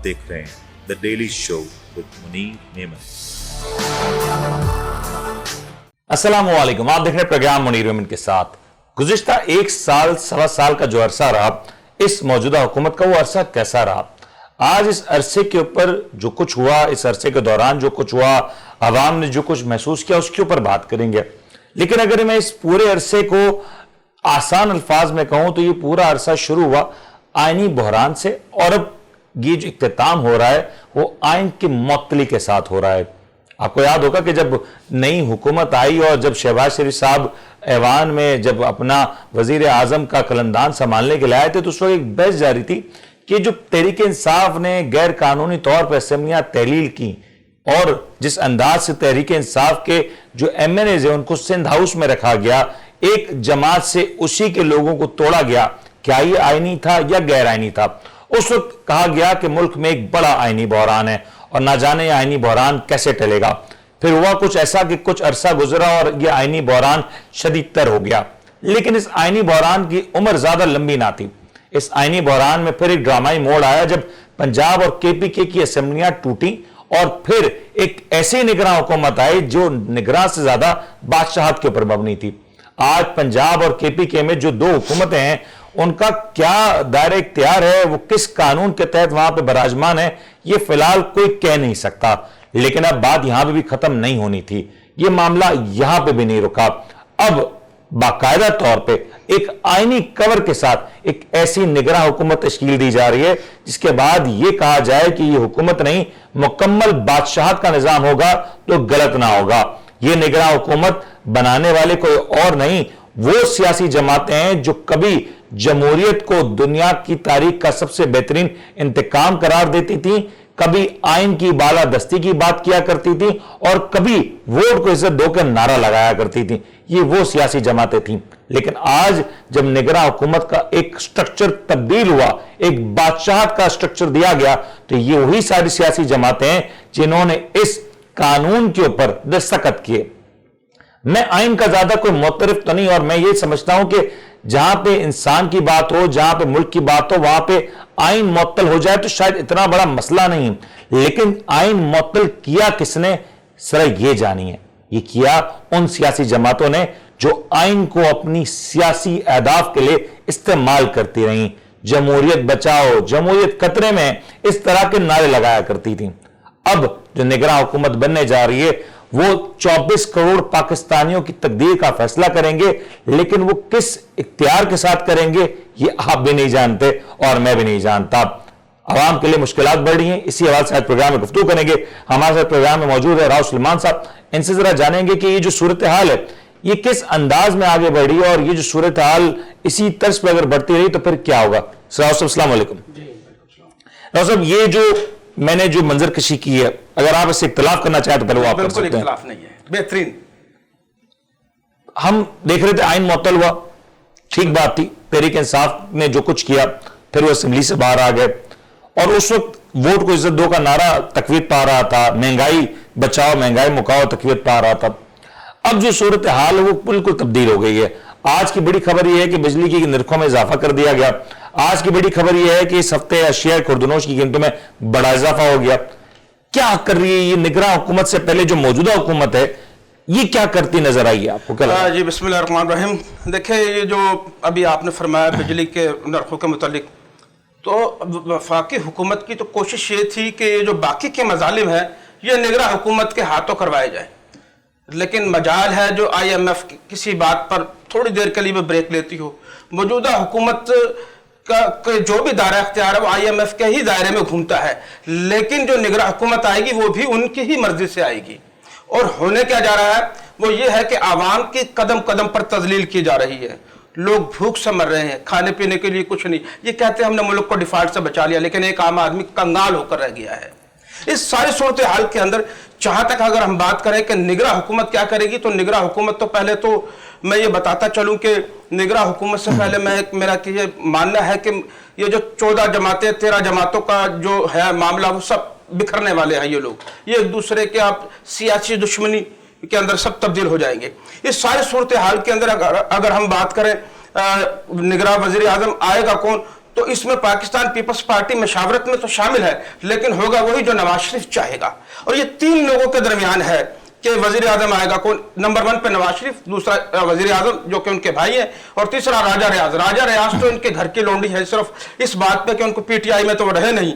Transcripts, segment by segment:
دیکھ رہے ہیں The Daily Show with Munir Memon. السلام علیکم، آپ دیکھ رہے ہیں پروگرام منیر میمن کے ساتھ۔ گزشتہ ایک سال سوا سال کا جو عرصہ رہا، اس موجودہ حکومت کا وہ عرصہ کیسا رہا؟ آج اس عرصے کے اوپر جو کچھ ہوا، اس عرصے کے دوران جو کچھ ہوا، عوام نے جو کچھ محسوس کیا، اس کے اوپر بات کریں گے۔ لیکن اگر میں اس پورے عرصے کو آسان الفاظ میں کہوں تو یہ پورا عرصہ شروع ہوا آئینی بحران سے، اور اب یہ جو اختتام ہو رہا ہے وہ آئین کی معطلی کے ساتھ ہو رہا ہے۔ آپ کو یاد ہوگا کہ جب نئی حکومت آئی اور جب شہباز شریف صاحب ایوان میں جب اپنا وزیر اعظم کا قلمدان سنبھالنے کے لیے آئے تھے تو اس وقت ایک بحث جاری تھی کہ جو تحریک انصاف نے غیر قانونی طور پر اسمبلیاں تحلیل کی اور جس انداز سے تحریک انصاف کے جو ایم این ایز ہیں ان کو سندھ ہاؤس میں رکھا گیا، ایک جماعت سے اسی کے لوگوں کو توڑا گیا، کیا یہ آئینی تھا یا غیر آئینی تھا؟ اس وقت کہا گیا کہ ملک میں ایک بڑا آئینی بحران ہے اور نہ جانے یہ آئینی بحران کیسے ٹلے گا۔ پھر ہوا کچھ ایسا کہ کچھ عرصہ گزرا اور یہ آئینی بحران شدید تر ہو گیا، لیکن اس آئینی بحران کی عمر زیادہ لمبی نہ تھی۔ اس آئینی بحران میں پھر ایک ڈرامائی موڑ آیا جب پنجاب اور کے پی کے کی اسمبلیاں ٹوٹیں اور پھر ایک ایسی نگراں حکومت آئی جو نگراں سے زیادہ بادشاہت کے اوپر مبنی تھی۔ آج پنجاب اور کے پی کے میں جو دو حکومتیں ہیں ان کا کیا دائرہ اختیار ہے، وہ کس قانون کے تحت وہاں پہ براجمان ہے، یہ فی الحال کوئی کہہ نہیں سکتا۔ لیکن اب بات یہاں پہ بھی ختم نہیں ہونی تھی، یہ معاملہ یہاں پہ بھی نہیں رکا۔ اب باقاعدہ طور پہ ایک آئینی کور کے ساتھ ایک ایسی نگراں حکومت تشکیل دی جا رہی ہے جس کے بعد یہ کہا جائے کہ یہ حکومت نہیں مکمل بادشاہت کا نظام ہوگا تو غلط نہ ہوگا۔ یہ نگراں حکومت بنانے والے کوئی اور نہیں، وہ سیاسی جماعتیں ہیں جو کبھی جمہوریت کو دنیا کی تاریخ کا سب سے بہترین انتقام قرار دیتی تھیں، کبھی آئین کی بالادستی کی بات کیا کرتی تھی اور کبھی ووٹ کو عزت دو کے نعرہ لگایا کرتی تھی۔ یہ وہ سیاسی جماعتیں تھیں۔ لیکن آج جب نگراں حکومت کا ایک سٹرکچر تبدیل ہوا، ایک بادشاہت کا سٹرکچر دیا گیا، تو یہ وہی ساری سیاسی جماعتیں ہیں جنہوں نے اس قانون کے اوپر دستخط کیے۔ میں آئین کا زیادہ کوئی معترف تو نہیں، اور میں یہ سمجھتا ہوں کہ جہاں پہ انسان کی بات ہو، جہاں پہ ملک کی بات ہو، وہاں پہ آئین معطل ہو جائے تو شاید اتنا بڑا مسئلہ نہیں، لیکن آئین معطل کیا کس نے؟ ذرا یہ جانیے، یہ کیا ان سیاسی جماعتوں نے جو آئین کو اپنی سیاسی اہداف کے لیے استعمال کرتی رہیں۔ جمہوریت بچاؤ، جمہوریت خطرے میں، اس طرح کے نعرے لگایا کرتی تھیں۔ اب جو نگراں حکومت بننے جا رہی ہے وہ 24 کروڑ پاکستانیوں کی تقدیر کا فیصلہ کریں گے، لیکن وہ کس اختیار کے ساتھ کریں گے یہ آپ بھی نہیں جانتے اور میں بھی نہیں جانتا۔ عوام کے لیے مشکلات بڑھ رہی ہیں، اسی حوالے سے آج پروگرام میں گفتگو کریں گے۔ ہمارے ساتھ پروگرام میں موجود ہے راؤ سلیمان صاحب، ان سے ذرا جانیں گے کہ یہ جو صورتحال ہے یہ کس انداز میں آگے بڑھ رہی ہے، اور یہ جو صورتحال اسی طرز پہ اگر بڑھتی رہی تو پھر کیا ہوگا۔ راؤ صاحب السلام علیکم۔ راؤ صاحب، یہ جو میں نے جو منظر کشی کی ہے، اگر آپ اس سے اختلاف کرنا چاہیں تو پہلے وہ آپ کر سکتے ہیں۔ بالکل اختلاف نہیں ہے، بہترین۔ ہم دیکھ رہے تھے آئین معطل ہوا، ٹھیک بات تھی، تحریک انصاف نے جو کچھ کیا، پھر وہ اسمبلی سے باہر آ گئے اور اس وقت ووٹ کو عزت دو کا نعرہ تقویت پا رہا تھا، مہنگائی بچاؤ مہنگائی مکاؤ تقویت پا رہا تھا۔ اب جو صورتحال ہے وہ بالکل تبدیل ہو گئی ہے۔ آج کی بڑی خبر یہ ہے کہ بجلی کی نرخوں میں اضافہ کر دیا گیا۔ آج کی بڑی خبر یہ ہے کہ اس ہفتے اشیاء خوردنوش کی قیمتوں میں بڑا اضافہ ہو گیا۔ کیا کر رہی ہے یہ نگراں حکومت سے پہلے جو موجودہ حکومت ہے، یہ کیا کرتی نظر آئی ہے آپ کو؟ جی بسم اللہ الرحمن الرحیم۔ دیکھیں، یہ جو ابھی آپ نے فرمایا بجلی کے نرخوں کے متعلق، تو وفاقی حکومت کی تو کوشش یہ تھی کہ یہ جو باقی کے مظالم ہیں یہ نگراں حکومت کے ہاتھوں کروائے جائیں، لیکن مجال ہے جو آئی ایم ایف کسی بات پر تھوڑی دیر کے لیے بریک لیتی ہو۔ موجودہ حکومت کا جو بھی دائرہ اختیار ہے وہ آئی ایم ایف کے ہی دائرے میں گھومتا ہے، لیکن جو نگراں حکومت آئے گی وہ بھی ان کی ہی مرضی سے آئے گی۔ اور ہونے کیا جا رہا ہے وہ یہ ہے کہ عوام کی قدم قدم پر تذلیل کی جا رہی ہے۔ لوگ بھوک سے مر رہے ہیں، کھانے پینے کے لیے کچھ نہیں۔ یہ کہتے ہیں ہم نے ملک کو ڈیفالٹ سے بچا لیا، لیکن ایک عام آدمی کنگال ہو کر رہ گیا ہے۔ اس ساری صورتحال کے اندر جہاں تک اگر ہم بات کریں کہ نگراں حکومت کیا کرے گی، تو نگراں حکومت تو پہلے تو میں یہ بتاتا چلوں کہ نگراں حکومت سے پہلے میرا یہ ماننا ہے کہ یہ جو 14 جماعتیں 13 جماعتوں کا جو ہے معاملہ وہ سب بکھرنے والے ہیں۔ یہ لوگ یہ ایک دوسرے کے آپ سیاسی دشمنی کے اندر سب تبدیل ہو جائیں گے۔ اس ساری صورتحال کے اندر اگر ہم بات کریں نگراں وزیر اعظم آئے گا کون، تو اس میں پاکستان پیپلز پارٹی مشاورت میں تو شامل ہے، لیکن ہوگا وہی جو نواز شریف چاہے گا. اور یہ 3 لوگوں کے درمیان ہے کہ وزیر اعظم آئے گا کون. نمبر 1 پہ نواز شریف، دوسرا وزیر اعظم جو کہ ان کے بھائی ہیں، اور تیسرا راجہ ریاض. راجہ ریاض تو ان کے گھر کی لونڈی ہے، صرف اس بات پہ کہ ان کو پی ٹی آئی میں تو وہ رہے نہیں،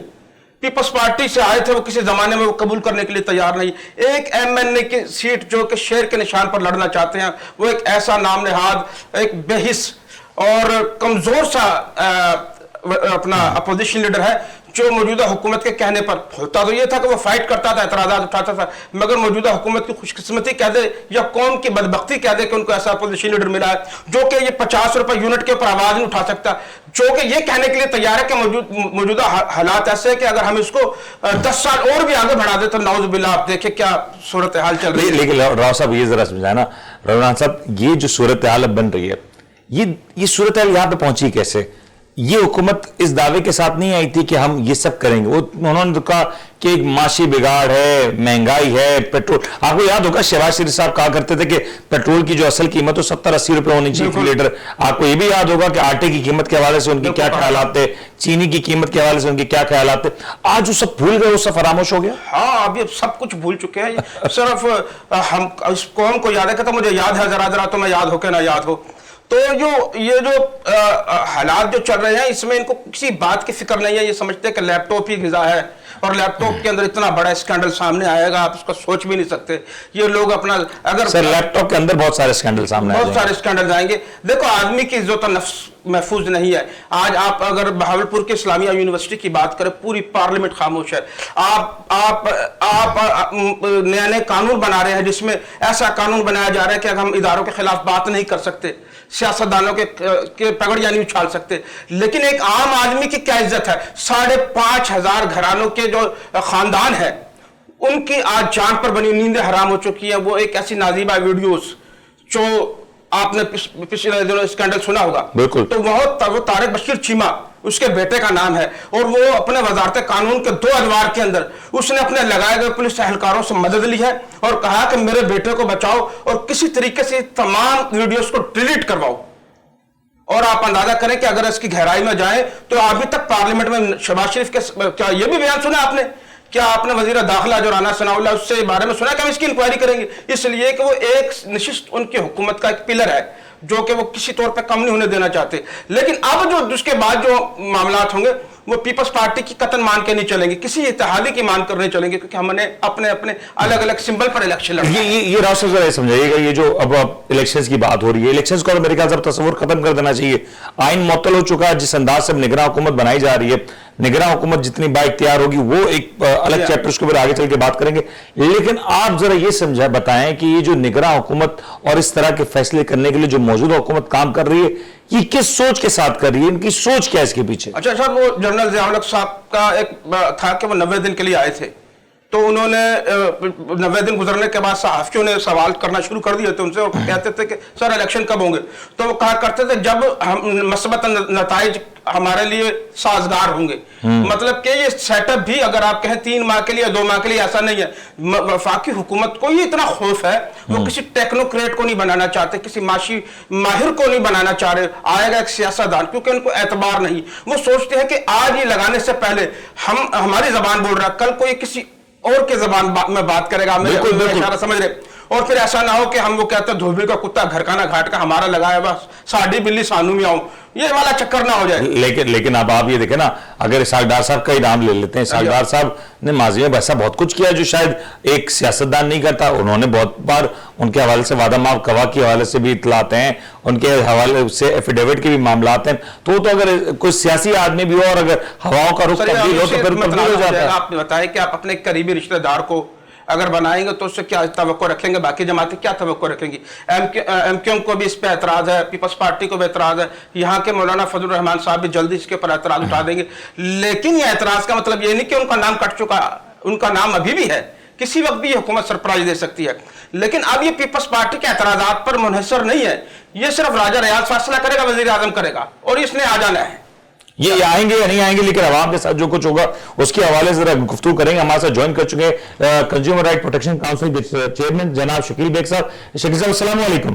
پیپلز پارٹی سے آئے تھے، وہ کسی زمانے میں وہ قبول کرنے کے لیے تیار نہیں. ایک ایم این اے کی سیٹ جو کہ شیر کے نشان پر لڑنا چاہتے ہیں، وہ ایک ایسا نام نہاد، ایک بے حس اور کمزور سا اپنا اپوزیشن لیڈر ہے، جو موجودہ حکومت کے کہنے پر ہوتا تو یہ تھا کہ وہ فائٹ کرتا تھا، اعتراضات اٹھاتا تھا، مگر موجودہ حکومت کی خوش قسمتی کہہ دے یا قوم کی بدبختی کہہ دے کہ ان کو ایسا اپوزیشن لیڈر ملا ہے جو کہ یہ 50 روپے یونٹ کے اوپر آواز نہیں اٹھا سکتا، جو کہ یہ کہنے کے لیے تیار ہے کہ موجودہ حالات ایسے ہیں کہ اگر ہم اس کو 10 سال اور بھی آگے بڑھا دیں تو نعوذ باللہ آپ دیکھیں کیا صورتحال چل رہی ہے. لیکن راؤ صاحب یہ ذرا سمجھائیں نا، رمضان صاحب، یہ جو صورتحال اب بن رہی ہے، یہ صورتحال یہاں پہ پہنچی کیسے؟ یہ حکومت اس دعوے کے ساتھ نہیں آئی تھی کہ ہم یہ سب کریں گے. انہوں نے تو کہا کہ ایک معاشی بگاڑ ہے، مہنگائی ہے، پیٹرول. آپ کو یاد ہوگا شہباز شریف صاحب کہا کرتے تھے کہ پیٹرول کی جو اصل قیمت ہے 70-80 روپے ہونی چاہیے فی لیٹر. آپ کو یہ بھی یاد ہوگا کہ آٹے کی قیمت کے حوالے سے ان کے کیا خیالات تھے، چینی کی قیمت کے حوالے سے ان کے کیا خیالات تھے. آج وہ سب بھول گئے، وہ سب فراموش ہو گیا. ہاں، اب یہ سب کچھ بھول چکے ہیں. صرف ہم اس قوم کو یاد ہے کہ مجھے یاد ہے، ذرا تو میں یاد ہو کے نہ یاد ہو. تو یہ جو حالات جو چل رہے ہیں، اس میں ان کو کسی بات کی فکر نہیں ہے. یہ سمجھتے ہیں کہ لیپ ٹاپ ہی غذا ہے اور لیپ ٹاپ کے اندر اتنا بڑا اسکینڈل سامنے آئے گا، آپ اس کو سوچ بھی نہیں سکتے. یہ لوگ اپنا اگر سر لیپ ٹاپ کے اندر بہت سارے اسکینڈل سامنے آئے، بہت سارے اسکینڈل آئیں گے. دیکھو، آدمی کی عزت نفس محفوظ نہیں ہے. آج آپ اگر بہاولپور کے اسلامیہ یونیورسٹی کی بات کریں، پوری پارلیمنٹ خاموش ہے. آپ نئے قانون بنا رہے ہیں جس میں ایسا قانون بنایا جا رہا ہے کہ اگر ہم اداروں کے خلاف بات نہیں کر سکتے، سیاستدانوں کے پگڑیاں نہیں اچھال سکتے، لیکن ایک عام آدمی کی کیا عزت ہے؟ 5,500 گھرانوں کے جو خاندان ہیں، ان کی آج جان پر بنی نیندیں حرام ہو چکی ہیں. وہ ایک ایسی نازیبہ ویڈیوز جو آپ نے پچھلے دنوں اسکینڈل سنا ہوگا، بالکل، تو وہ طارق بشیر چیمہ اس کے بیٹے کا نام ہے، اور وہ اپنے وزارت قانون کے 2 ادوار کے اندر اس نے اپنے لگائے گئے پولیس اہلکاروں سے مدد لی ہے اور کہا کہ میرے بیٹے کو بچاؤ اور کسی طریقے سے تمام ویڈیوز کو ڈیلیٹ کرواؤ. اور آپ اندازہ کریں کہ اگر اس کی گہرائی میں جائیں تو ابھی تک پارلیمنٹ میں شہباز شریف کے کیا یہ بھی بیان سنا آپ نے؟ کیا آپ نے وزیر داخلہ جو رانا ثناء اللہ اس سے بارے میں سنا کہ ہم اس کی انکوائری کریں گے؟ اس لیے کہ وہ ایک نشست ان کی حکومت کا ایک پلر ہے جو کہ وہ کسی طور پہ کم نہیں ہونے دینا چاہتے. لیکن اب جو اس کے بعد جو معاملات ہوں گے وہ پیپلز پارٹی کی قطن مان کے نہیں چلیں گے، کسی اتحادی کی مان کرنے چلیں گے، کیونکہ ہم نے اپنے الگ الگ سمبل پر الیکشن لڑنا ہے. یہ راؤ صاحب ذرا سمجھائیے گا، یہ جو اب الیکشنز کی بات ہو رہی ہے، الیکشنز کو میرے خیال سے تصور ختم کر دینا چاہیے. آئین معطل ہو چکا ہے. جس انداز سے نگراں حکومت بنائی جا رہی ہے، نگراں حکومت جتنی با اختیار ہوگی وہ ایک الگ چیپٹر، اس کے اوپر آگے چل کے بات کریں گے. لیکن آپ ذرا یہ بتائیں کہ یہ جو نگراں حکومت اور اس طرح کے فیصلے کرنے کے لیے جو موجودہ حکومت کام کر رہی ہے، یہ کس سوچ کے ساتھ کر رہی ہے؟ ان کی سوچ کیا ہے اس کے پیچھے؟ اچھا صاحب، وہ جنرل ضیاء الحق صاحب کا ایک تھا کہ وہ 90 دن کے لیے آئے تھے، تو انہوں نے 90 دن گزرنے کے بعد صحافیوں نے سوال کرنا شروع کر دیے تھے ان سے، اور کہتے تھے کہ سر الیکشن کب ہوں گے؟ تو وہ کہا کرتے تھے جب مثبت نتائج ہمارے لیے سازگار ہوں گے. مطلب کہ یہ سیٹ اپ بھی اگر آپ کہیں 3 ماہ کے لیے 2 ماہ کے لیے ایسا نہیں ہے. وفاقی حکومت کو یہ اتنا خوف ہے، وہ کسی ٹیکنوکریٹ کو نہیں بنانا چاہتے، کسی معاشی ماہر کو نہیں بنانا چاہ رہے. آئے گا ایک سیاستدان، کیونکہ ان کو اعتبار نہیں. وہ سوچتے ہیں کہ آج یہ لگانے سے پہلے ہماری زبان بول رہا، کل کوئی کسی اور کے زبان میں بات کرے گا، میرے اشارہ سمجھ رہے. اور پھر ایسا نہ ہو کہ ہم وہ کہتے ہیں دھوبی کا کتا گھر کا نہ گھاٹ کا، ہمارا لگایا بس ساڑھی بلی سانو میں آؤں، یہ والا چکر نہ ہو جائے. لیکن اب آپ یہ دیکھیں نا، اگر اسحاق ڈار صاحب کا ہی نام لے لیتے ہیں، اسحاق ڈار صاحب نے ماضی میں ایسا بہت کچھ کیا جو شاید ایک سیاستدان نہیں کرتا. انہوں نے بہت بار ان کے حوالے سے وعدہ معاف گواہ کے حوالے سے بھی اطلاعات ہیں، ان کے حوالے سے ایفیڈیوٹ کے بھی معاملات ہیں. تو اگر کوئی سیاسی آدمی بھی ہو اور اگر ہواؤں کا رخ تبدیل ہو تو پھر تبدیل ہو جاتا ہے. آپ نے بتایا کہ آپ اپنے قریبی رشتہ دار کو اگر بنائیں گے تو اس سے کیا توقع رکھیں گے؟ باقی جماعتیں کیا توقع رکھیں گی؟ ایم کیو ایم کو بھی اس پہ اعتراض ہے، پیپلز پارٹی کو بھی اعتراض ہے، یہاں کے مولانا فضل الرحمان صاحب بھی جلدی اس کے پر اعتراض اٹھا دیں گے. لیکن یہ اعتراض کا مطلب یہ نہیں کہ ان کا نام کٹ چکا، ان کا نام ابھی بھی ہے، کسی وقت بھی یہ حکومت سرپرائز دے سکتی ہے. لیکن اب یہ پیپلز پارٹی کے اعتراضات پر منحصر نہیں ہے، یہ صرف راجہ ریاض فیصلہ کرے گا، وزیر اعظم کرے گا، اور اس نے آ جانا ہے. یہ آئیں گے یا نہیں آئیں گے، لیکن عوام کے ساتھ جو کچھ ہوگا اس کے حوالے سے ذرا گفتگو کریں گے. ہمارے ساتھ جوائن کر چکے consumer right protection council chairman جناب شکیل بیگ صاحب. شکیل صاحب السلام علیکم.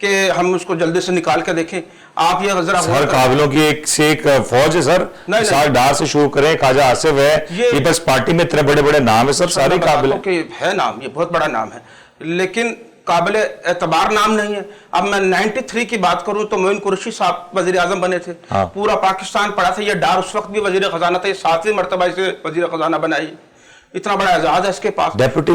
کہ ہم اس کو جلدی سے نکال کے دیکھیں. آپ یہ ذرا ہر قابلوں کی ایک سے ایک فوج ہے سر. مثال ڈار سے شروع کریں, خواجہ آصف ہے, پیپلز پارٹی میں اتنے بڑے بڑے نام ہیں سر, سارے قابل ہیں. ہے نام, یہ بہت بڑا نام ہے, لیکن قابل اعتبار نام نہیں ہے. اب میں 93 کی بات کروں تو معین قریشی صاحب وزیر اعظم بنے تھے, پورا پاکستان پڑا تھا. یہ ڈار اس وقت بھی وزیر خزانہ تھا, یہ 7ویں مرتبہ اسے وزیر خزانہ بنائی. اتنا بڑا اعزاز ہے اس کے پاس. ڈیپوٹی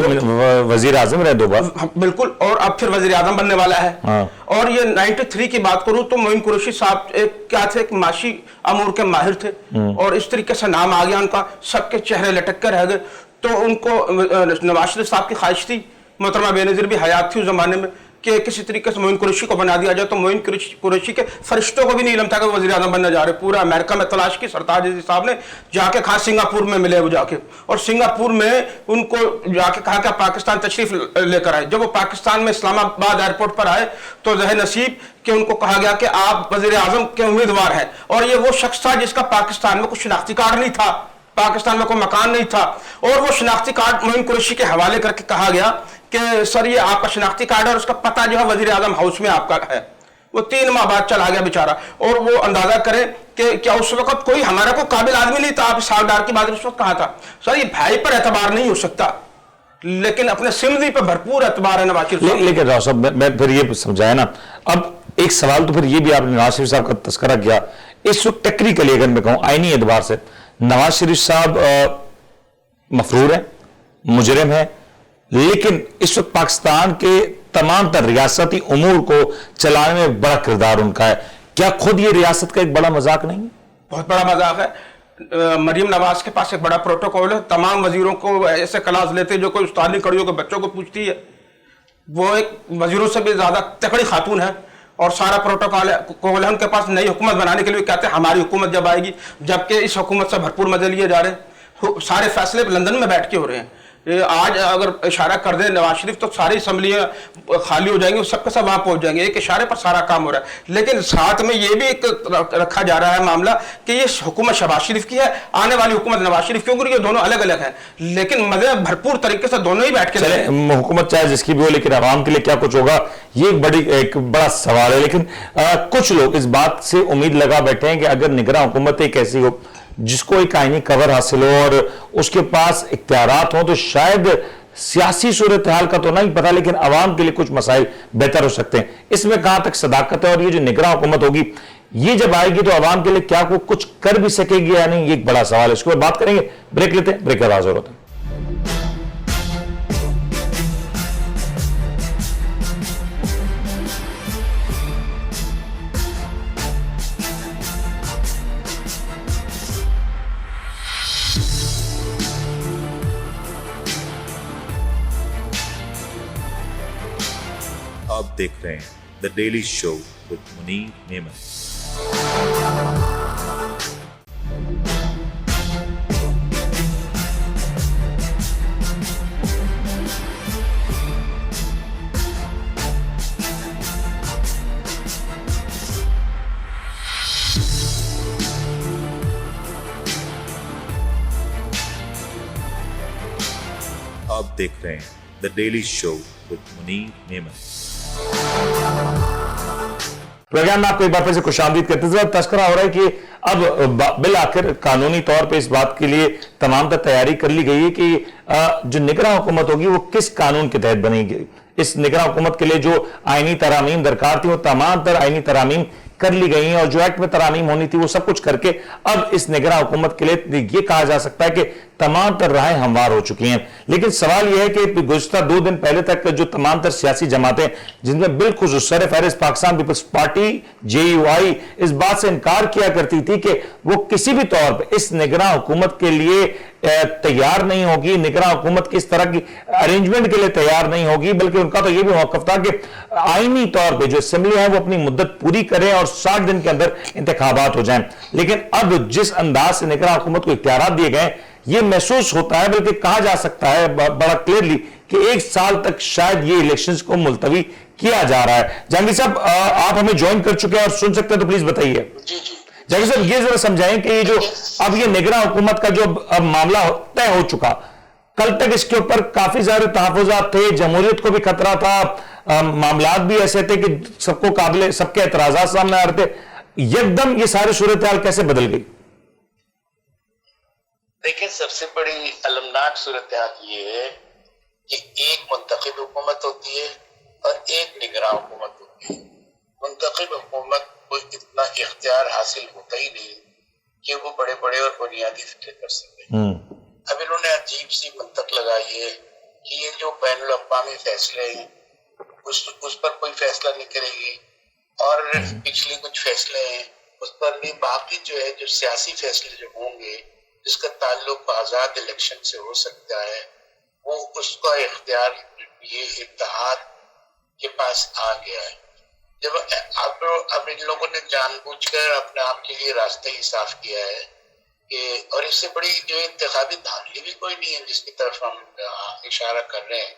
وزیر اعظم رہے 2 بار. بالکل, اور اب پھر وزیر اعظم بننے والا ہے. اور یہ 93 کی بات کروں تو معین قریشی صاحب کیا تھے, ایک معاشی امور کے ماہر تھے, اور اس طریقے سے نام آ گیا ان کا, سب کے چہرے لٹک کر رہ گئے. تو ان کو نواز شریف صاحب کی خواہش تھی, محترمہ بے نظیر بھی حیات تھی اس زمانے میں, کہ کسی طریقے سے معین قریشی کو بنا دیا جائے. تو معین قریشی کے فرشتوں کو بھی نہیں علم تھا کہ وہ وزیر اعظم بننے جا رہے. پورا امریکہ میں تلاش کی, سرتاج عزیز صاحب نے جا کے کہا, سنگاپور میں ملے وہ جا کے, اور سنگاپور میں ان کو جا کے کہا کہ پاکستان تشریف لے کر آئے. جب وہ پاکستان میں اسلام آباد ایئرپورٹ پر آئے تو ذہ نصیب کہ ان کو کہا گیا کہ آپ وزیر اعظم کے امیدوار ہیں. اور یہ وہ شخص تھا جس کا پاکستان میں کوئی شناختی کارڈ نہیں تھا, پاکستان میں کوئی مکان نہیں تھا, اور وہ شناختی کارڈ معین قریشی کے حوالے کر کے کہا گیا کہ سر یہ آپ کا شناختی کارڈ ہے, اور اس کا پتہ جو ہے وزیر اعظم ہاؤس میں آپ کا ہے. وہ 3 ماہ بعد چلا گیا بیچارہ. اور وہ اندازہ کریں کہ کیا اس وقت کوئی ہمارا کوئی قابل آدمی نہیں تھا. آپ سال ڈار کی بات اس وقت کہا تھا, سر یہ بھائی پر اعتبار نہیں ہو سکتا, لیکن اپنے سمدھی پر بھرپور اعتبار ہے نواز شریف صاحب. لیکن راؤ صاحب میں پھر یہ سمجھایا نا, اب ایک سوال تو پھر یہ بھی آپ نے نواز شریف صاحب کا تذکرہ کیا, اس وقت ٹیکنیکلی اگر میں کہوں آئینی اعتبار سے نواز شریف صاحب مفرور ہیں, مجرم ہیں, لیکن اس وقت پاکستان کے تمام تر ریاستی امور کو چلانے میں بڑا کردار ان کا ہے. کیا خود یہ ریاست کا ایک بڑا مذاق نہیں ہے؟ بہت بڑا مذاق ہے. مریم نواز کے پاس ایک بڑا پروٹوکول ہے, تمام وزیروں کو ایسے کلاس لیتے جو کوئی استادی کڑیوں کے بچوں کو پوچھتی ہے. وہ ایک وزیروں سے بھی زیادہ تکڑی خاتون ہے, اور سارا پروٹوکول ہے ان کے پاس. نئی حکومت بنانے کے لیے کہتے ہیں ہماری حکومت جب آئے گی, جبکہ اس حکومت سے بھرپور مزے لیے جا رہے ہیں. سارے فیصلے لندن میں بیٹھ کے ہو رہے ہیں. آج اگر اشارہ کر دیں نواز شریف تو ساری اسمبلیاں خالی ہو جائیں گی, سب کے سب وہاں پہنچ جائیں گے. ایک اشارے پر سارا کام ہو رہا ہے. لیکن ساتھ میں یہ بھی ایک رکھا جا رہا ہے معاملہ کہ یہ حکومت شہباز شریف کی ہے, آنے والی حکومت نواز شریف کی, کیونکہ یہ دونوں الگ الگ ہیں, لیکن مزے بھرپور طریقے سے دونوں ہی بیٹھ کے حکومت چاہے جس کی بھی ہو, لیکن عوام کے لیے کیا کچھ ہوگا یہ ایک بڑا سوال ہے. لیکن کچھ لوگ اس بات سے امید لگا بیٹھے ہیں کہ اگر نگراں حکومت ایک ایسی ہو جس کو ایک آئینی کور حاصل ہو اور اس کے پاس اختیارات ہوں, تو شاید سیاسی صورتحال کا تو نہیں پتا, لیکن عوام کے لیے کچھ مسائل بہتر ہو سکتے ہیں. اس میں کہاں تک صداقت ہے, اور یہ جو نگراں حکومت ہوگی یہ جب آئے گی تو عوام کے لیے کیا کچھ کر بھی سکے گی یا نہیں, یہ ایک بڑا سوال ہے. اس کے بعد بات کریں گے, بریک لیتے ہیں, بریک کا حاضر ہوتا ہے. آپ دیکھ رہے ہیں the daily show with Munir Memon. آپ دیکھ رہے ہیں the daily show with Munir Memon. Program میں آپ کو ایک بار پھر سے خوش آمدید کرتے ہیں. تذکرہ ہو رہا ہے کہ اب بالآخر قانونی طور پہ اس بات کے لیے تمام تر تیاری کر لی گئی ہے کہ جو نگراں حکومت ہوگی وہ کس قانون کے تحت بنے گی. اس نگراں حکومت کے لیے جو آئینی ترامیم درکار تھی وہ تمام تر آئینی ترامیم کر لی گئی ہیں, اور جو ایکٹ میں ترامیم ہونی تھی وہ سب کچھ کر کے اب اس نگراں حکومت کے لیے یہ کہا جا سکتا ہے کہ تمام تر راہیں ہموار ہو چکی ہیں. لیکن سوال یہ ہے کہ گزشتہ 2 دن پہلے تک جو تمام تر سیاسی جماعتیں جن میں بالخصوص سر فہرست پاکستان پیپلز پارٹی JUI اس بات سے انکار کیا کرتی تھی کہ وہ کسی بھی طور پہ اس نگراں حکومت کے لیے تیار نہیں ہوگی, نگراں حکومت کی اس طرح کی ارینجمنٹ کے لیے تیار نہیں ہوگی, بلکہ ان کا تو یہ بھی موقف تھا کہ آئینی طور پہ جو اسمبلی ہے وہ اپنی مدت پوری کرے اور 60 دن کے اندر انتخابات ہو جائیں. لیکن اب جس انداز سے نگراں حکومت کو اختیارات دیے گئے یہ محسوس ہوتا ہے, بلکہ کہا جا سکتا ہے بڑا کلیئرلی کہ 1 سال تک شاید یہ الیکشنز کو ملتوی کیا جا رہا ہے. جہانگیر صاحب آپ ہمیں جوائن کر چکے ہیں اور سن سکتے ہیں تو پلیز بتائیے. جہانگیر صاحب یہ ذرا سمجھائیں کہ یہ جو اب یہ نگراں حکومت کا جو اب معاملہ طے ہو چکا, کل تک اس کے اوپر کافی زیادہ تحفظات تھے, جمہوریت کو بھی خطرہ تھا, معاملات بھی ایسے تھے کہ سب کو قابل سب کے اعتراضات سامنے آ رہے تھے، یکدم یہ ساری صورتحال کیسے بدل گئی؟ دیکھیں، سب سے بڑی المناک صورتحال یہ ہے کہ ایک منتخب حکومت ہوتی ہے اور ایک نگراں حکومت ہوتی ہے۔ منتخب حکومت کو اتنا اختیار حاصل ہوتا ہی نہیں کہ وہ بڑے بڑے اور بنیادی فکر کر سکے۔ اب انہوں نے عجیب سی منطق لگائی ہے کہ یہ جو بین الاقوامی فیصلے ہیں اس پر کوئی فیصلہ نہیں کرے گی، اور پچھلی کچھ فیصلے ہیں اس پر بھی، باقی جو ہے جو سیاسی فیصلے جو ہوں گے جس کا تعلق آزاد الیکشن سے ہو سکتا ہے، وہ اس کا اختیار یہ اتحاد کے پاس آ گیا ہے۔ جب اب ان لوگوں نے جان بوجھ کر اپنے آپ کے لیے راستہ ہی صاف کیا ہے کہ، اور اس سے بڑی جو انتخابی دھاندلی بھی کوئی نہیں ہے جس کی طرف ہم اشارہ کر رہے ہیں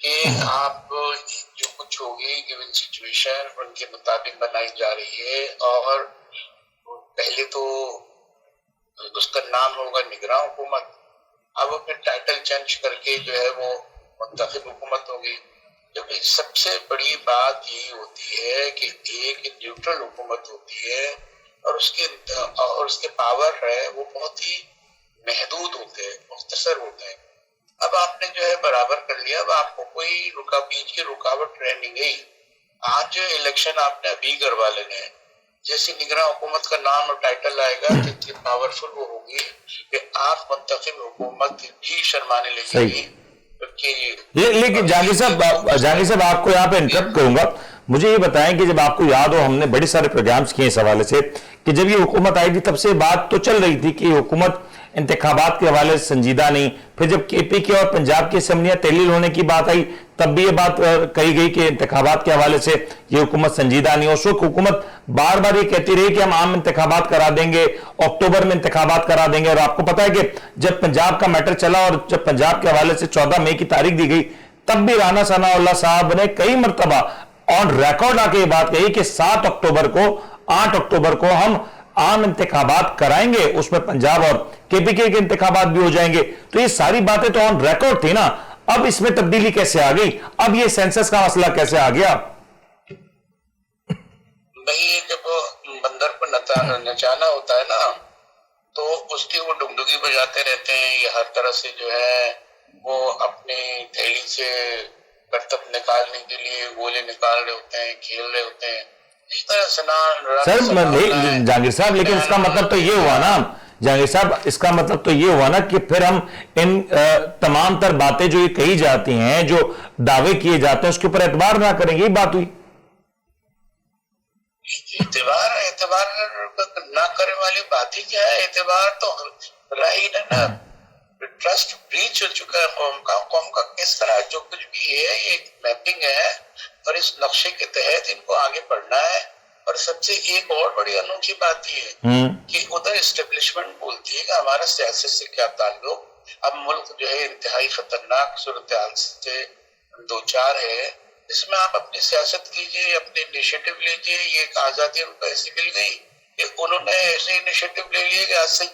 کہ آپ جو کچھ ہوگی گیون سچویشن ان کے مطابق بنائی جا رہی ہے، اور پہلے تو اس کا نام ہوگا نگراں حکومت، اب وہ پھر ٹائٹل چینج کر کے جو ہے وہ منتخب حکومت ہوگی۔ کیونکہ سب سے بڑی بات یہی ہوتی ہے کہ ایک نیوٹرل حکومت ہوتی ہے اور اس کے پاور ہے وہ بہت ہی محدود ہوتے ہیں، مختصر ہوتے ہیں۔ اب آپ نے جو ہے برابر کر لیا، اب آپ کو کوئی بیچ کی رکاوٹ رہ نہیں گئی۔ آج جو الیکشن آپ نے ابھی کروا لینے ہیں، جیسی نگراں حکومت کا نام اور ٹائٹل آئے گا تو اتنی پاورفل وہ ہوگی کہ آپ منتخب حکومت بھی شرمانے لگے گی۔ لیکن جہانگیر صاحب آپ کو یہاں پہ انٹرپٹ کروں گا، مجھے یہ بتائیں کہ جب آپ کو یاد ہو، ہم نے بڑے سارے پروگرامز کیے اس حوالے سے کہ جب یہ حکومت آئی تھی تب سے بات تو چل رہی تھی کہ یہ حکومت انتخابات کے حوالے سے سنجیدہ نہیں، پھر جب کے پی کے اور پنجاب کی اسمبلیاں تحلیل ہونے کی بات آئی تب بھی یہ بات کہی گئی کہ انتخابات کے حوالے سے یہ حکومت سنجیدہ نہیں۔ اس وقت حکومت بار بار یہ کہتی رہی کہ ہم عام انتخابات کرا دیں گے، اکتوبر میں انتخابات کرا دیں گے، اور آپ کو پتا ہے کہ جب پنجاب کا میٹر چلا اور جب پنجاب کے حوالے سے 14 مئی کی تاریخ دی گئی تب بھی رانا ثناء اللہ صاحب نے کئی مرتبہ آن ریکارڈ آ کے یہ بات کہی کہ 7 اکتوبر کو 8 اکتوبر کو ہم عام انتخابات کرائیں گے، اس میں پنجاب اور کے پی کے انتخابات بھی ہو جائیں گے۔ تو یہ ساری باتیں تو آن ریکارڈ تھی نا، اب اس میں تبدیلی کیسے آ گئی؟ اب یہ سینسس کا مسئلہ کیسے آ گیا؟ بھائی جب بندر پر نچانا ہوتا ہے نا تو اس کی وہ ڈگڈگی بجاتے رہتے ہیں، یہ ہر طرح سے جو ہے وہ اپنی تھیلی سے کرتب نکالنے کے لیے گولے نکال رہے ہوتے ہیں، کھیل رہے ہوتے ہیں۔ سر جہانگیر صاحب، لیکن اس کا مطلب تو یہ ہوا نا جہانگیر صاحب، اس کا مطلب تو یہ ہوا نا کہ پھر ہم ان تمام تر باتیں جو یہ کہی جاتی ہیں، جو دعوے کیے جاتے ہیں، اس کے اوپر اعتبار نہ کریں، یہ بات ہوئی۔ اعتبار نہ کرنے والی بات ہی کیا ہے؟ اعتبار تو رہی نا، ٹرسٹ بریچ ہو چکا ہے قوم کا کس طرح جو کچھ بھی ہے، یہ ایک میپنگ ہے اور اس نقشے کے تحت ان کو آگے بڑھنا ہے۔ اور سب سے ایک اور بڑی انوکھی بات یہ ہے کہ ادھر اسٹیبلشمنٹ بولتی ہے کہ ہمارا سیاست سے کیا تعلق۔ اب ملک جو ہے انتہائی خطرناک صورتحال سے دوچار ہے، اس میں آپ اپنی سیاست کیجیے، اپنے انیشیٹو لیجیے۔ یہ ایک آزادی ان کو ایسی مل گئی کہ انہوں نے ایسے انیشیٹو لے لیے کہ آج سے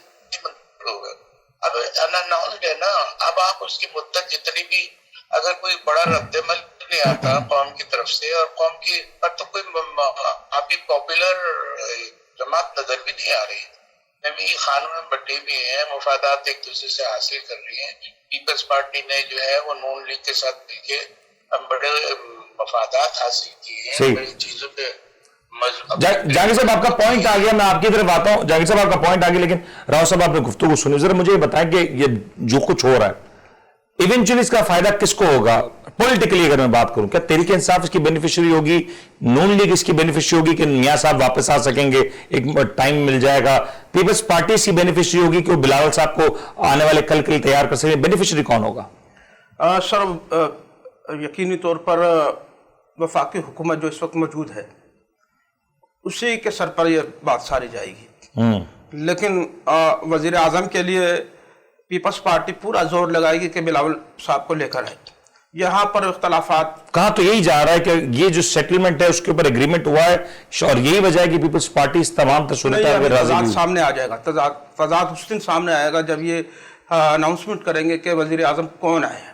ہو گئے، اب اناؤنسڈ ہے نا۔ اب آپ اس کی مدت جتنی بھی، اگر کوئی بڑا رد عمل نہیں آتا قوم کی طرف سے، اور قوم کی پر تو کوئی آپ کی پاپولر جماعت نظر بھی نہیں آ رہی ہے، بھی خانوں میں بٹے بھی ہیں، مفادات ایک دوسرے سے حاصل کر رہی ہیں۔ پیپلز پارٹی نے جو ہے وہ نون لیگ کے ساتھ مل کے بڑے مفادات حاصل کیے ہیں، بڑی چیزوں پہ۔ جہانگیر صاحب آپ کا پوائنٹ آ گیا، میں آپ کی طرف آتا ہوں۔ جہانگیر صاحب آپ کا پوائنٹ آ گیا، لیکن راؤ صاحب آپ نے گفتگو سنی، ذرا مجھے یہ بتائیں کہ یہ جو کچھ ہو رہا ہے ایونچولی اس کا فائدہ کس کو ہوگا پولیٹیکلی؟ اگر میں بات کروں، کیا تحریک انصاف اس کی بینیفیشری ہوگی، نون لیگ اس کی بینیفیشری ہوگی کہ میاں صاحب واپس آ سکیں گے، ایک ٹائم مل جائے گا، پیپلز پارٹی اس کی بینیفیشری ہوگی کہ وہ بلاول صاحب کو آنے والے کل کے لیے تیار کر سکیں، بینیفیشری کون ہوگا؟ سر یقینی طور پر وفاقی حکومت جو اس وقت موجود ہے اسی کے سر پر یہ بات ساری جائے گی، لیکن وزیر اعظم کے لیے پیپلز پارٹی پورا زور لگائے گی کہ بلاول صاحب کو لے کر آئے۔ یہاں پر اختلافات کہا تو یہی جا رہا ہے کہ یہ جو سیٹلمنٹ ہے اس کے اوپر ایگریمنٹ ہوا ہے، اور یہی وجہ ہے کہ پیپلز پارٹی اس تمام تصورات میں راضی ہوئی۔ سامنے آ جائے گا، تضاد اس دن سامنے آئے گا جب یہ اناؤنسمنٹ کریں گے کہ وزیر اعظم کون آئے ہیں۔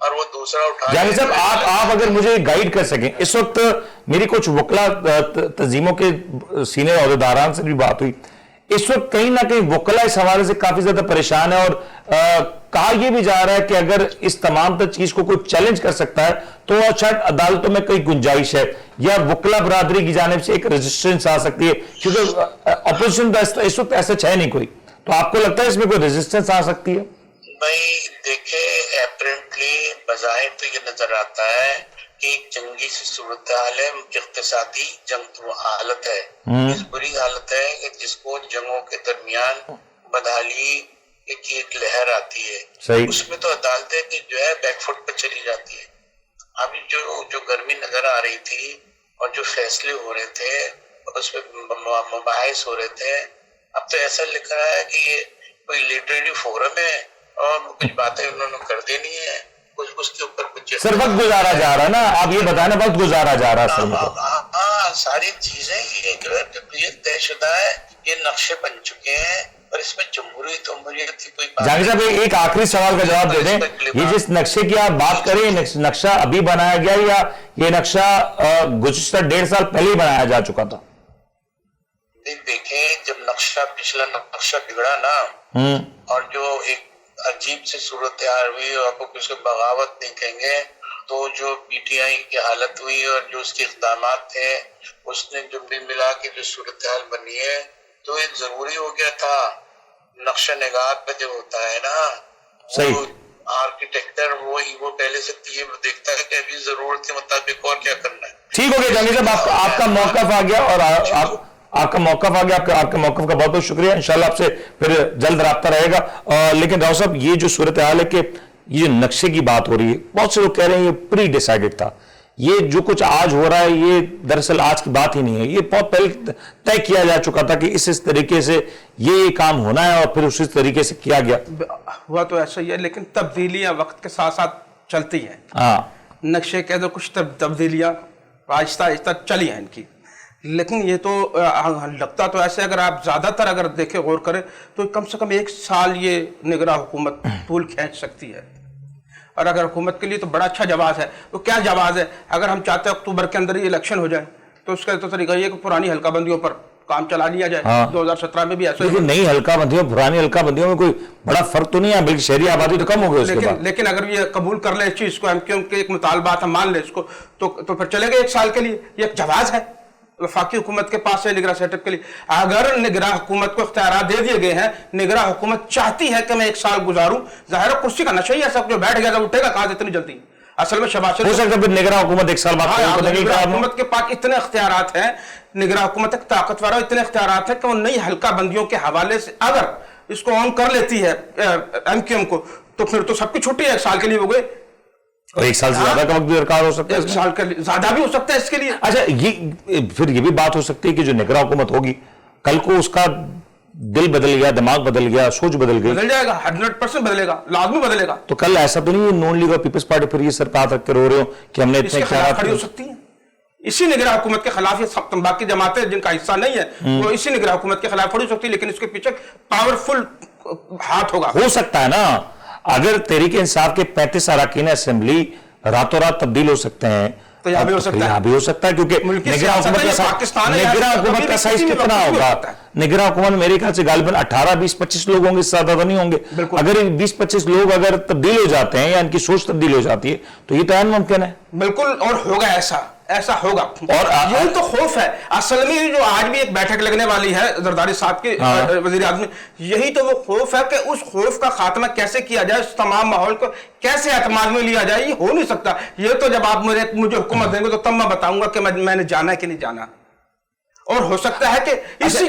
اور وہ دوسرا اٹھا جاوید صاحب آپ اگر مجھے گائیڈ کر سکیں، اس وقت میری کچھ وکلا تنظیموں کے سینئر عہدیداران سے بھی بات ہوئی، اس وقت کہیں نہ کہیں وکلا اس حوالے سے کافی زیادہ پریشان ہے، اور کہا یہ بھی جا رہا ہے کہ اگر اس تمام تر چیز کو کوئی چیلنج کر سکتا ہے تو شاید عدالتوں میں کوئی گنجائش ہے، یا وکلا برادری کی جانب سے ایک ریزسٹنس آ سکتی ہے، کیونکہ اپوزیشن اس وقت ایسا ہے نہیں کوئی، تو آپ کو لگتا ہے اس میں کوئی ریزسٹنس آ سکتی ہے؟ بھائی دیکھیں، اپرینٹلی بظاہر تو یہ نظر آتا ہے کہ ایک جنگی سی صورتحال ہے، اقتصادی جنگ حالت ہے، اس بری حالت ہے کہ جس کو جنگوں کے درمیان بدحالی کی ایک لہر آتی ہے، اس میں تو عدالتیں کی جو ہے بیک فٹ پہ چلی جاتی ہے۔ اب جو گرمی نظر آ رہی تھی اور جو فیصلے ہو رہے تھے اس پہ مباحث ہو رہے تھے، اب تو ایسا لکھ رہا ہے کہ یہ کوئی لٹریری فورم ہے اور کچھ باتیں انہوں نے کر دینی ہے، کچھ اس کے اوپر کچھ سر وقت گزارا جا رہا ہے نا، آپ یہ بتائیں وقت گزارا جا رہا ہے سر۔ ہاں ساری چیزیں یہ جو ہے طے شدہ ہے، یہ نقشے بن چکے ہیں، اور اس میں جمہوریت کی کوئی بات جاوید صاحب ایک آخری سوال کا جواب دے دیں، یہ جس نقشے کی آپ بات کریں نقشہ ابھی بنایا گیا یا یہ نقشہ گزشتہ 1.5 سال پہلے ہی بنایا جا چکا تھا؟ دیکھیں، جب پچھلا نقشہ بگڑا نا، اور جو ایک عجیب سی صورتحال ہوئی، اور آپ کو کچھ بغاوت دیکھیں گے، تو جو پی ٹی آئی کی حالت ہوئی اور جو اس کے اقدامات تھے، اس نے جو بھی ملا کے جو صورتحال بنی ہے، تو یہ ضروری ہو گیا تھا۔ نقشہ نگار پہ جو ہوتا ہے نا، صحیح، آرکیٹیکٹر وہ پہلے سے یہ دیکھتا ہے کہ ابھی ضرورت کے مطابق اور کیا کرنا ہے۔ ٹھیک ہو گیا جاوید صاحب، آپ کا موقف آ گیا، اور آپ کا موقف آ گیا، آپ کے موقف کا بہت بہت شکریہ، انشاءاللہ آپ سے پھر جلد رابطہ رہے گا۔ لیکن راؤ صاحب یہ جو صورتحال ہے کہ یہ جو نقشے کی بات ہو رہی ہے، بہت سے لوگ کہہ رہے ہیں یہ پری ڈیسائیڈڈ تھا، یہ جو کچھ آج ہو رہا ہے یہ دراصل آج کی بات ہی نہیں ہے، یہ بہت پہلے طے کیا جا چکا تھا کہ اس طریقے سے یہ کام ہونا ہے، اور پھر اسی طریقے سے کیا گیا۔ ہوا تو ایسا ہی ہے، لیکن تبدیلیاں وقت کے ساتھ ساتھ چلتی ہیں۔ ہاں، نقشے کے اندر کچھ تبدیلیاں آہستہ آہستہ چلی ہیں ان کی، لیکن یہ تو لگتا تو ایسے اگر آپ زیادہ تر اگر دیکھیں غور کریں تو کم سے کم 1 سال یہ نگراں حکومت طول کھینچ سکتی ہے، اور اگر حکومت کے لیے تو بڑا اچھا جواز ہے۔ تو کیا جواز ہے؟ اگر ہم چاہتے ہیں اکتوبر کے اندر ہی الیکشن ہو جائے تو اس کا تو طریقہ یہ کہ پرانی حلقہ بندیوں پر کام چلا لیا جائے۔ 2017 میں بھی ایسا لیکن نئی حلقہ بندیوں پرانی حلقہ بندیوں میں کوئی بڑا فرق تو نہیں ہے، بلکہ شہری آبادی تو کم ہو گئی اس کے بعد۔ لیکن اگر یہ قبول کر لیں اس چیز کو، کیونکہ ایک مطالبات ہم مان لیں اس کو، تو پھر چلے گئے 1 سال کے لیے، یہ ایک جواز ہے وفاقی حکومت کے پاس ہے نگراں سیٹ اپ کے لیے۔ اگر نگراں حکومت کو اختیارات دے دیے گئے ہیں، نگراں حکومت چاہتی ہے کہ میں 1 سال گزاروں، ظاہر ہے کرسی کا نشہ ہی ایسا جو بیٹھ گیا تھا اٹھے گا کہاں سے اتنی جلدی؟ اصل میں شہباز شریف ہو سکتا ہے پھر نگراں حکومت 1 سال بعد نگراں حکومت کے پاس اتنے اختیارات ہیں، نگراں حکومت ایک طاقتور اور اتنے اختیارات ہیں کہ وہ نئی حلقہ بندیوں کے حوالے سے اگر اس کو آن کر لیتی ہے ایم کیو ایم کو، تو پھر تو سب کی چھٹی ہے 1 سال کے لیے ہو گئی، اور 1 سال سے زیادہ کا وقت بھی درکار ہو سکتا ہے، 1 سال کے لیے زیادہ بھی ہو سکتا ہے اس کے لیے۔ اچھا، یہ پھر یہ بھی بات ہو سکتی ہے کہ جو نگراں حکومت ہوگی کل کو اس کا دل بدل گیا، دماغ بدل گیا، سوچ بدل گئی، بدل جائے گا، 100% بدلے گا، لازمی بدلے گا، تو کل ایسا تو نہیں ہے نون لیگ اور پیپلز پارٹی پھر یہ سر پہ ہاتھ رکھ کے رو رہے ہو کہ ہم نے اس کے خلاف کھڑی ہو سکتی ہیں، اسی نگراں حکومت کے خلاف، یہ باقی جماعتیں جن کا حصہ نہیں ہے وہ اسی نگراں حکومت کے خلاف کھڑی ہو سکتی ہے، لیکن اس کے پیچھے پاورفل ہاتھ ہوگا۔ ہو سکتا ہے نا، اگر تحریک انصاف کے 35 اراکین اسمبلی راتوں رات تبدیل ہو سکتے ہیں تو یہاں بھی ہو سکتا ہے، یہاں بھی ہو سکتا ہے، کیونکہ نگراں حکومت کا سائز کتنا ہوگا؟ نگراں حکومت میرے خیال سے غالباً 18 20 25 لوگ ہوں گے، اس سے زیادہ نہیں ہوں گے۔ اگر 20 25 لوگ اگر تبدیل ہو جاتے ہیں یا ان کی سوچ تبدیل ہو جاتی ہے تو یہ تو عین ممکن ہے، بالکل، اور ہوگا ایسا ہوگا، اور یہی تو خوف ہے اصل میں، جو آج بھی ایک بیٹھک لگنے والی ہے زرداری صاحب کی وزیر اعظم، یہی تو وہ خوف ہے کہ اس خوف کا خاتمہ کیسے کیا جائے، اس تمام ماحول کو کیسے اعتماد میں لیا جائے، یہ ہو نہیں سکتا۔ یہ تو جب آپ مجھے حکومت دیں گے تو تب میں بتاؤں گا کہ میں نے جانا ہے کہ نہیں جانا، اور ہو سکتا ہے کہ اسی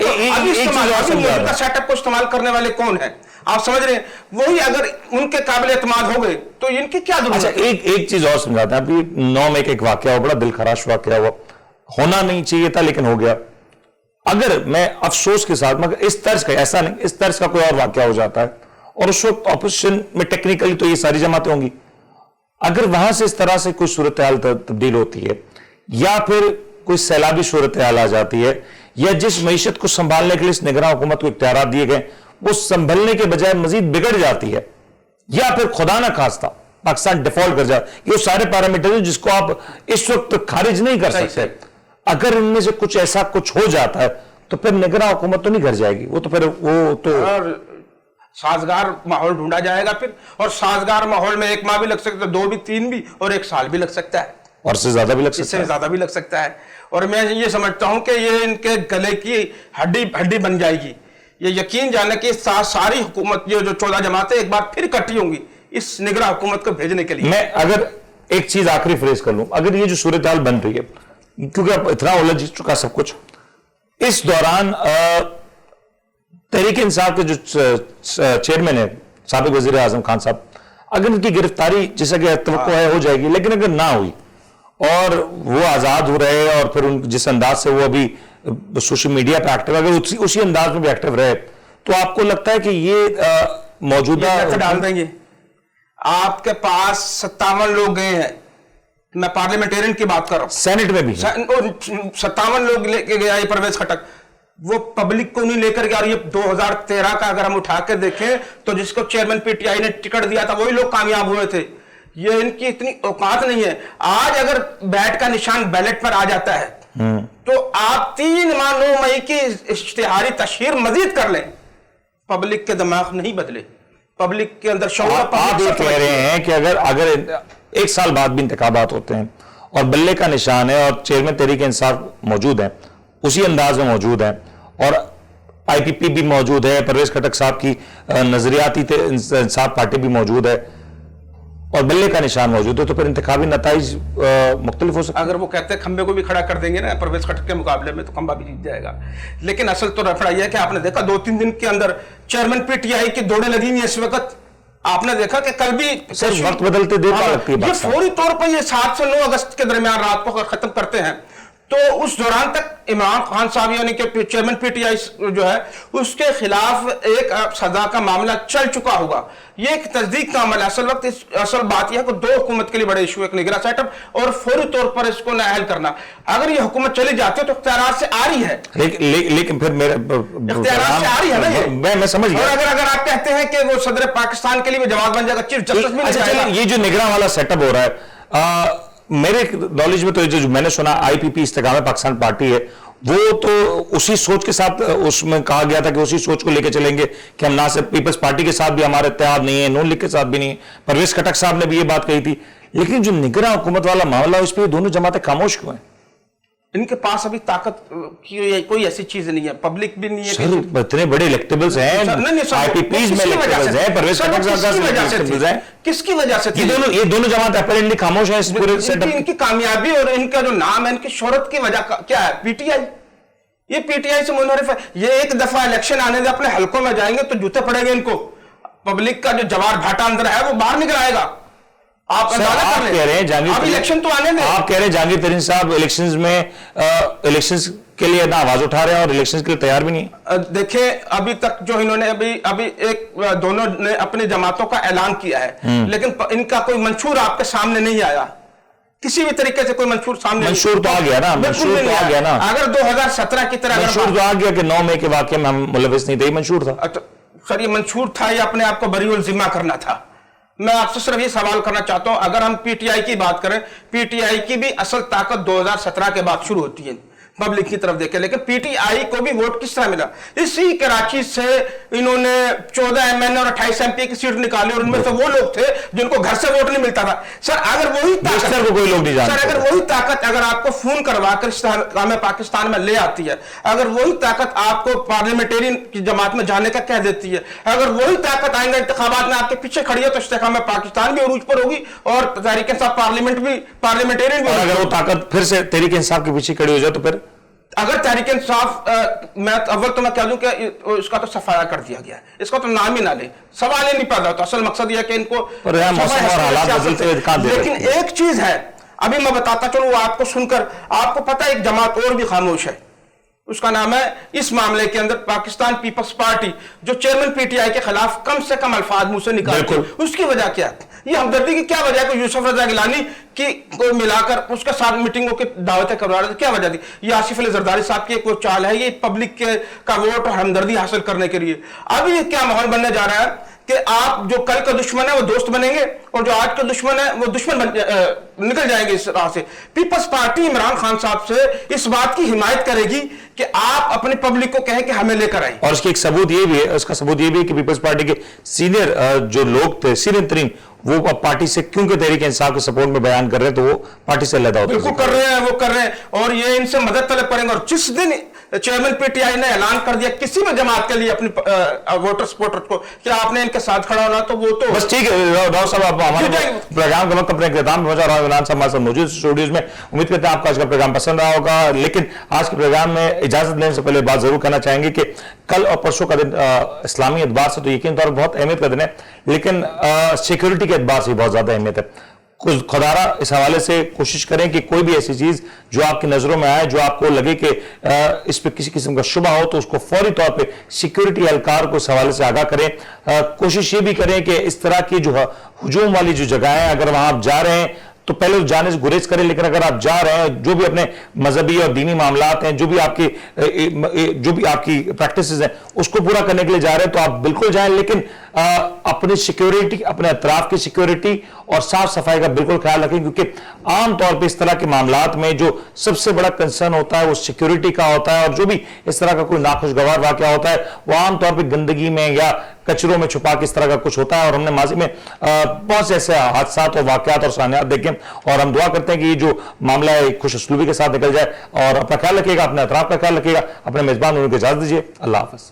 موجودہ سیٹ اپ کو استعمال کرنے والے کون ہیں، آپ سمجھ رہے ہیں، وہی اگر ان کے قابل اعتماد ہو گئے تو ان کی کیا ضرورت ہے؟ ایک چیز اور سمجھاتے ہیں، ابھی 9 میں ایک واقعہ ہوا، بڑا دل خراش واقعہ ہوا، ہونا نہیں چاہیے تھا لیکن ہو گیا۔ اگر میں افسوس کے ساتھ، مگر اس طرز کا ایسا نہیں، اس طرز کا کوئی اور واقعہ ہو جاتا ہے اور اس وقت اپوزیشن میں ٹیکنیکلی تو یہ ساری جماعتیں ہوں گی، اگر وہاں سے اس طرح سے کوئی صورتحال تبدیل ہوتی ہے یا پھر کوئی سیلابی صورتحال آ جاتی ہے، یا جس معیشت کو سنبھالنے کے لیے اس نگراں حکومت کو اختیارات دیے گئے وہ سنبھلنے کے بجائے مزید بگڑ جاتی ہے، یا پھر خدا نہ خواستہ پاکستان ڈیفالٹ کر جائے. یہ سارے پیرامیٹر جس کو آپ اس وقت خارج نہیں کر سکتے. اگر ان میں سے کچھ ایسا کچھ ہو جاتا ہے تو پھر نگراں حکومت تو نہیں گھر جائے گی, وہ تو پھر وہ تو سازگار ماحول ڈھونڈا جائے گا پھر, اور سازگار ماحول میں 1 ماہ بھی لگ سکتا ہے, 2 بھی, 3 بھی, اور 1 سال بھی لگ سکتا ہے, اور سے زیادہ بھی لگ سکتا ہے, اس سے زیادہ بھی لگ سکتا ہے. اور میں یہ سمجھتا ہوں کہ یہ ان کے گلے کی ہڈی بن جائے گی. یہ یقین جانا کہ ساری حکومت یہ جو 14 جماعتیں ایک بار پھر اکٹھی ہوں گی اس نگراں حکومت کو بھیجنے کے لیے. میں اگر ایک چیز آخری فریز کر لوں, اگر یہ جو صورتحال بن رہی ہے, کیونکہ اب اتنا الجھ چکا سب کچھ, اس دوران تحریک انصاف کے جو چیئرمین ہے سابق وزیر اعظم خان صاحب, اگر ان کی گرفتاری جیسا کہ توقع ہے ہو جائے گی, لیکن اگر نہ ہوئی اور وہ آزاد ہو رہے اور پھر ان جس انداز سے وہ ابھی سوشل میڈیا پہ ایکٹیو, اگر اسی انداز میں بھی ایکٹیو رہے, تو آپ کو لگتا ہے کہ یہ موجودہ ڈال دیں گے؟ آپ کے پاس 57 لوگ گئے ہیں, میں پارلیمنٹیرین کی بات کر رہا ہوں, سینٹ میں بھی 57 لوگ لے کے گیا یہ پرویز خٹک, وہ پبلک کو نہیں لے کر گیا. اور یہ 2013 کا اگر ہم اٹھا کے دیکھیں تو جس کو چیئرمین پی ٹی آئی نے ٹکٹ دیا تھا وہی لوگ کامیاب ہوئے تھے. یہ ان کی اتنی اوقات نہیں ہے. آج اگر بیٹ کا نشان بیلٹ پر آ جاتا ہے تو آپ 3 ماہ 9 مئی کی اشتہاری تشہیر مزید کر لیں, پبلک کے دماغ نہیں بدلے, پبلک کے اندر شعور. آپ یہ کہہ رہے ہیں کہ اگر 1 سال بعد بھی انتخابات ہوتے ہیں اور بلے کا نشان ہے اور چیئرمین تحریک انصاف موجود ہیں, اسی انداز میں موجود ہیں, اور آئی پی پی بھی موجود ہے, پرویز خٹک صاحب کی نظریاتی انصاف پارٹی بھی موجود ہے, اور بلے کا نشان موجود ہے, تو پھر انتخابی نتائج مختلف ہو سکتے ہیں. اگر وہ کہتے ہیں کھمبے کو بھی کھڑا کر دیں گے نا پرویز خٹک کے مقابلے میں, تو کھمبا بھی جیت جائے گا. لیکن اصل تو رفڑا یہ ہے کہ آپ نے دیکھا 2-3 دن کے اندر چیئرمین پی ٹی آئی کی دوڑیں لگی ہوئی ہیں اس وقت. آپ نے دیکھا کہ کل بھی سر وقت بدلتے دیر پا لگتی ہے. یہ فوری طور پر یہ 7 سے 9 اگست کے درمیان رات کو ختم کرتے ہیں, تو اس دوران تک عمران خان صاحب یعنی کہ چیئرمین پی ٹی آئی جو ہے اس کے خلاف ایک سزا کا معاملہ چل چکا ہوگا. یہ ایک تصدیق کا عمل ہے. اصل بات یہ ہے کہ 2 حکومت کے لیے بڑے ایشو, ایک نگراں سیٹ اپ اور فوری طور پر اس کو نااہل کرنا. اگر یہ حکومت چلی جاتی ہے تو اختیارات سے آ رہی ہے, لیکن پھر میرا اختیارات سے آ رہی ہے نا یہ. میں سمجھ گیا. اور اگر آپ کہتے ہیں کہ وہ صدر پاکستان کے لیے جواب بن جائے گا, چیف جسٹس بھی نہیں جائے گا. یہ جو نگراں والا سیٹ اپ ہو رہا ہے, میرے نالج میں تو جو میں نے سنا آئی پی پی استقامت پاکستان پارٹی ہے, وہ تو اسی سوچ کے ساتھ اس میں کہا گیا تھا کہ اسی سوچ کو لے کے چلیں گے کہ ہم نہ صرف پیپلز پارٹی کے ساتھ بھی ہمارا اتحاد نہیں ہے, نون لیگ کے ساتھ بھی نہیں ہے. پرویز خٹک صاحب نے بھی یہ بات کہی تھی. لیکن جو نگراں حکومت والا معاملہ اس پہ دونوں جماعتیں خاموش کیوں ہیں؟ ان کے پاس ابھی طاقت کی کوئی ایسی چیز نہیں ہے, پبلک بھی نہیں ہے. سر اتنے بڑے الیکٹیبلز ہیں, آئی پی پیز میں الیکٹیبلز ہیں, پرویز خٹک صاحب میں الیکٹیبلز ہیں. کس کی وجہ سے تھی یہ دونوں جماعتیں اپیرنٹلی خاموش ہیں اس پورے سیٹ اپ. ان کی کامیابی اور ان کا جو نام ہے, ان کی شہرت کی وجہ کیا ہے؟ P T I. یہ پی ٹی آئی سے منحرف ہے. یہ ایک دفعہ الیکشن آنے دے, اپنے حلقوں میں جائیں گے تو جوتے پڑیں گے ان کو. پبلک کا جو جوار بھاٹا اندر ہے وہ باہر نکل آئے گا. آپ کہہ رہے ہیں جہانگیر ترین صاحب الیکشنز میں الیکشنز کے لیے نہ آواز اٹھا رہے ہیں اور الیکشنز کے لیے تیار بھی نہیں. دیکھیں ابھی تک جو انہوں نے ابھی ایک دونوں نے اپنی جماعتوں کا اعلان کیا ہے, لیکن ان کا کوئی منشور آپ کے سامنے نہیں آیا. کسی بھی طریقے سے کوئی منشور سامنے منشور تو آ گیا نا, منشور تو آ گیا نا. اگر 2017 کی طرح منشور تو آ گیا کہ 9 مئی کے واقعے میں ہم ملوث نہیں تھے, یہ منشور تھا. سر یہ منشور تھا, یہ اپنے آپ کو بری الذمہ کرنا تھا. میں آپ سے صرف یہ سوال کرنا چاہتا ہوں, اگر ہم پی ٹی آئی کی بات کریں, پی ٹی آئی کی بھی اصل طاقت 2017 کے بعد شروع ہوتی ہے پبلک کی طرف دیکھیں. لیکن پی ٹی آئی کو بھی ووٹ کس طرح ملا؟ اسی کراچی سے انہوں نے 14 ایم این اے اور 28 ایم پی کی سیٹ نکالی, اور ان میں سے وہ لوگ تھے جن کو گھر سے ووٹ نہیں ملتا تھا. سر اگر وہی طاقت اگر آپ کو فون کروا کر استحکام پاکستان میں لے آتی ہے, اگر وہی طاقت آپ کو پارلیمنٹیرین کی جماعت میں جانے کا کہہ دیتی ہے, اگر وہی طاقت آئندہ انتخابات میں آپ کے پیچھے کھڑی ہے, تو استحکام پاکستان بھی عروج پر ہوگی اور تحریک انصاف پارلیمنٹیرین بھی. اگر وہ طاقت پھر سے تحریک انصاف کے پیچھے کھڑی ہو جائے تو پھر اگر تحریک انصاف میں کہہ دوں کہ اس کا تو صفایا کر دیا گیا ہے, اس کا تو نام ہی نہ لیں, سوال ہی نہیں پیدا ہوتا. اصل مقصد یہ ہے کہ ان کو, لیکن ایک چیز ہے ابھی میں بتاتا چلوں, آپ کو سن کر آپ کو پتہ ایک جماعت اور بھی خاموش ہے, اس کا نام ہے اس معاملے کے اندر پاکستان پیپلز پارٹی, جو چیئرمین پی ٹی آئی کے خلاف کم سے کم الفاظ منہ سے نکالتے ہیں. اس کی وجہ کیا ہے؟ یہ ہمدردی کی کیا وجہ ہے کہ یوسف رضا گیلانی کی کو ملا کر اس کے ساتھ میٹنگوں کی دعوتیں کروا رہے تھے؟ کیا وجہ تھی؟ یہ آصف علی زرداری صاحب کی ایک چال ہے, یہ پبلک کا ووٹ اور ہمدردی حاصل کرنے کے لیے. ابھی کیا ماحول بننے جا رہا ہے کہ آپ جو کل کا دشمن ہے وہ دوست بنیں گے اور جو آج کا دشمن ہے وہ دشمن نکل جائیں گے اس راہ سے. پیپلز پارٹی عمران خان صاحب سے اس بات کی حمایت کرے گی کہ آپ اپنے پبلک کو کہیں کہ ہمیں لے کر آئیں. اور اس کی ایک ثبوت یہ بھی ہے, اس کا ثبوت یہ بھی ہے کہ پیپلز پارٹی کے سینئر جو لوگ تھے, سینئر ترین, وہ پارٹی سے کیونکہ تحریک انصاف کے سپورٹ میں بیان کر رہے ہیں تو وہ پارٹی سے علیحدہ ہوتے ہیں. بالکل کر رہے ہیں, وہ کر رہے ہیں اور یہ ان سے مدد طلب کریں گے. اور جس دن چیئرمین پی ٹی آئی نے اعلان کر دیا کسی بھی جماعت کے لیے اپنی ووٹر سپورٹر کو کہ آپ نے ان کے ساتھ کھڑا ہونا, تو وہ تو بس ٹھیک ہے. راؤ صاحب آپ ہمارے پروگرام کا وقت اپنے اختتام پہنچا رہا ہے. عمران صاحب ہمارے ساتھ موجود اسٹوڈیوز میں. امید کرتے ہیں آپ کو آج کا پروگرام پسند رہا ہوگا, لیکن آج کے پروگرام میں اجازت لینے سے پہلے بات ضرور کرنا چاہیں گے کہ کل اور پرسوں کا دن اسلامی اعتبار سے تو یقین طور پر بہت اہمیت کا دن ہے, لیکن سیکیورٹی کے اعتبار سے بہت زیادہ اہمیت ہے. خدارہ اس حوالے سے کوشش کریں کہ کوئی بھی ایسی چیز جو آپ کی نظروں میں آئے, جو آپ کو لگے کہ اس پہ کسی قسم کا شبہ ہو, تو اس کو فوری طور پہ سیکیورٹی اہلکار کو اس حوالے سے آگاہ کریں. کوشش یہ بھی کریں کہ اس طرح کی جو ہجوم والی جو جگہیں ہیں, اگر وہاں آپ جا رہے ہیں تو پہلے جانے سے گریز کریں, لیکن اگر آپ جا رہے ہیں جو بھی اپنے مذہبی اور دینی معاملات ہیں, جو بھی آپ کی پریکٹسز ہیں, اس کو پورا کرنے کے لیے جا رہے ہیں تو آپ بالکل جائیں, لیکن اپنی سیکیورٹی, اپنے اطراف کی سیکیورٹی اور صاف صفائی کا بالکل خیال رکھیں, کیونکہ عام طور پہ اس طرح کے معاملات میں جو سب سے بڑا کنسرن ہوتا ہے وہ سیکیورٹی کا ہوتا ہے, اور جو بھی اس طرح کا کوئی ناخوشگوار واقعہ ہوتا ہے وہ عام طور پہ گندگی میں یا کچروں میں چھپا کے اس طرح کا کچھ ہوتا ہے. اور ہم نے ماضی میں بہت سے ایسے حادثات اور واقعات اور سانحات دیکھے, اور ہم دعا کرتے ہیں کہ یہ جو معاملہ ہے خوش اسلوبی کے ساتھ نکل جائے. اور اپنا خیال رکھیے گا, اپنے اطراف کا خیال رکھیے گا. اپنے میزبان ان کو اجازت دیجیے. اللہ حافظ.